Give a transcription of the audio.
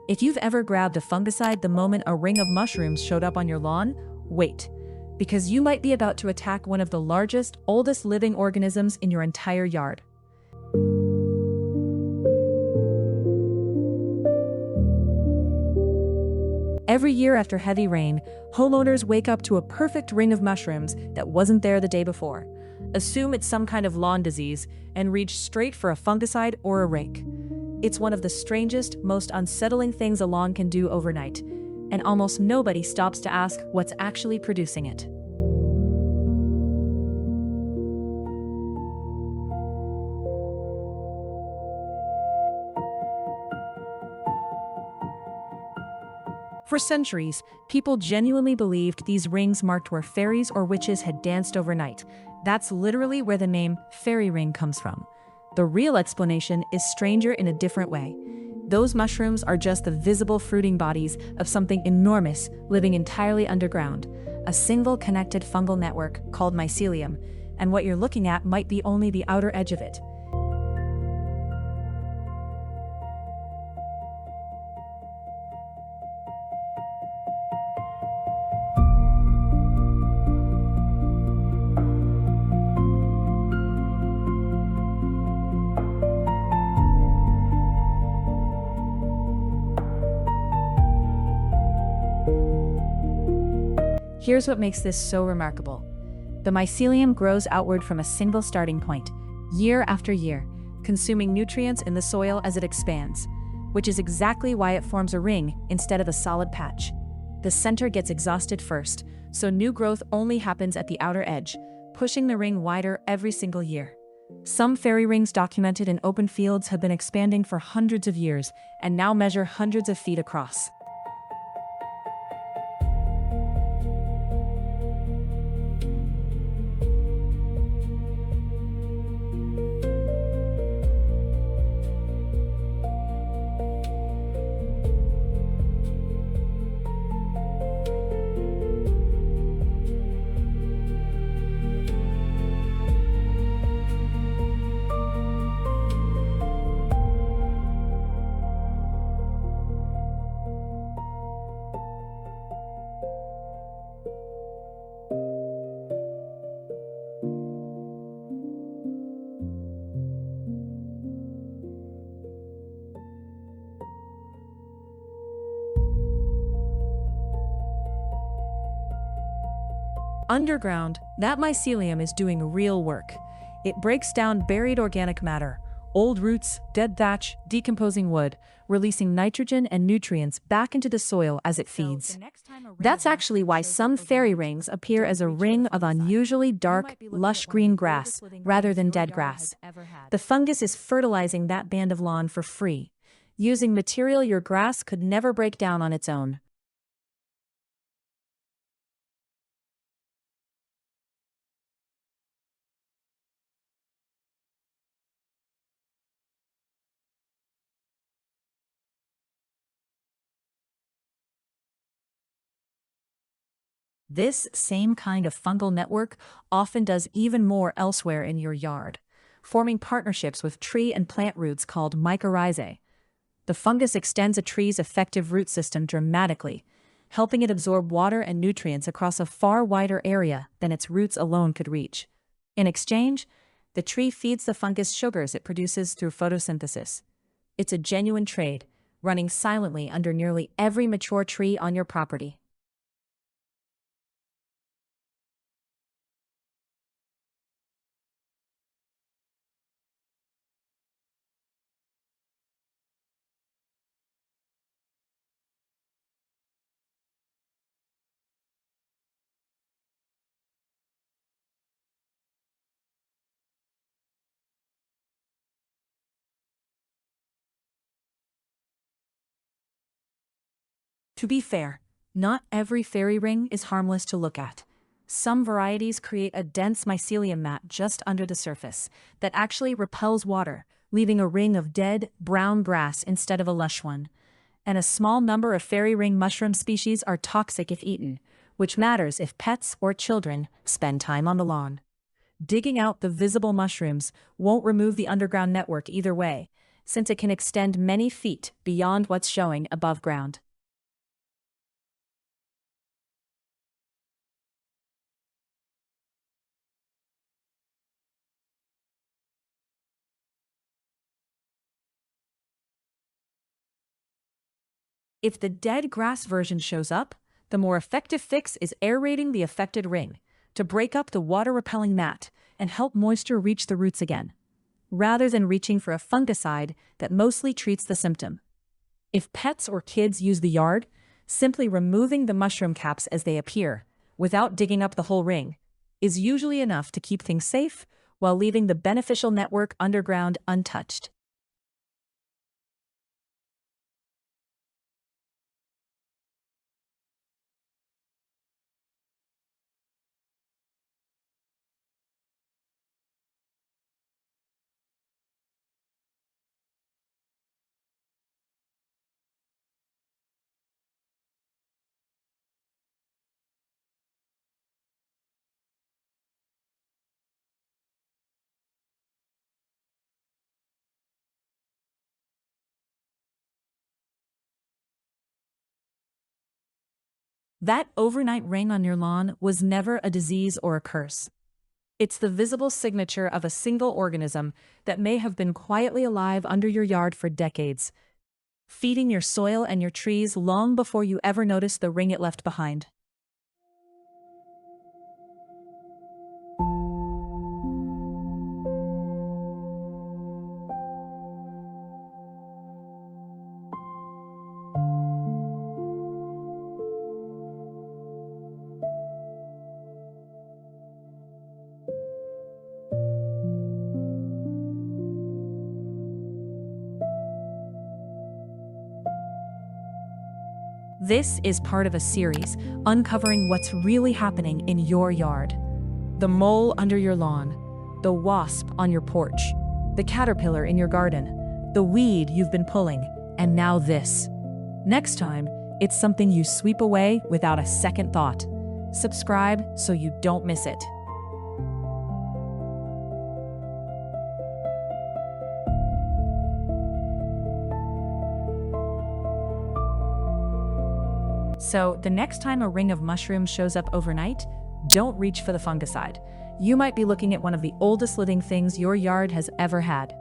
If you've ever grabbed a fungicide the moment a ring of mushrooms showed up on your lawn, wait, because you might be about to attack one of the largest, oldest living organisms in your entire yard. Every year after heavy rain, homeowners wake up to a perfect ring of mushrooms that wasn't there the day before. Assume it's some kind of lawn disease and reach straight for a fungicide or a rake. It's one of the strangest, most unsettling things a lawn can do overnight, and almost nobody stops to ask what's actually producing it. For centuries, people genuinely believed these rings marked where fairies or witches had danced overnight. That's literally where the name fairy ring comes from. The real explanation is stranger in a different way. Those mushrooms are just the visible fruiting bodies of something enormous living entirely underground, a single connected fungal network called mycelium, and what you're looking at might be only the outer edge of it. Here's what makes this so remarkable. The mycelium grows outward from a single starting point, year after year, consuming nutrients in the soil as it expands, which is exactly why it forms a ring instead of a solid patch. The center gets exhausted first, so new growth only happens at the outer edge, pushing the ring wider every single year. Some fairy rings documented in open fields have been expanding for hundreds of years and now measure hundreds of feet across. Underground, that mycelium is doing real work. It breaks down buried organic matter, old roots, dead thatch, decomposing wood, releasing nitrogen and nutrients back into the soil as it feeds. That's actually why some fairy rings appear as a ring of unusually dark, lush green grass rather than dead grass. The fungus is fertilizing that band of lawn for free, using material your grass could never break down on its own. This same kind of fungal network often does even more elsewhere in your yard, forming partnerships with tree and plant roots called mycorrhizae. The fungus extends a tree's effective root system dramatically, helping it absorb water and nutrients across a far wider area than its roots alone could reach. In exchange, the tree feeds the fungus sugars it produces through photosynthesis. It's a genuine trade, running silently under nearly every mature tree on your property. To be fair, not every fairy ring is harmless to look at. Some varieties create a dense mycelium mat just under the surface that actually repels water, leaving a ring of dead, brown grass instead of a lush one. And a small number of fairy ring mushroom species are toxic if eaten, which matters if pets or children spend time on the lawn. Digging out the visible mushrooms won't remove the underground network either way, since it can extend many feet beyond what's showing above ground. If the dead grass version shows up, the more effective fix is aerating the affected ring to break up the water-repelling mat and help moisture reach the roots again, rather than reaching for a fungicide that mostly treats the symptom. If pets or kids use the yard, simply removing the mushroom caps as they appear, without digging up the whole ring, is usually enough to keep things safe while leaving the beneficial network underground untouched. That overnight ring on your lawn was never a disease or a curse. It's the visible signature of a single organism that may have been quietly alive under your yard for decades, feeding your soil and your trees long before you ever noticed the ring it left behind. This is part of a series uncovering what's really happening in your yard. The mole under your lawn, the wasp on your porch, the caterpillar in your garden, the weed you've been pulling, and now this. Next time, it's something you sweep away without a second thought. Subscribe so you don't miss it. So, the next time a ring of mushrooms shows up overnight, don't reach for the fungicide. You might be looking at one of the oldest living things your yard has ever had.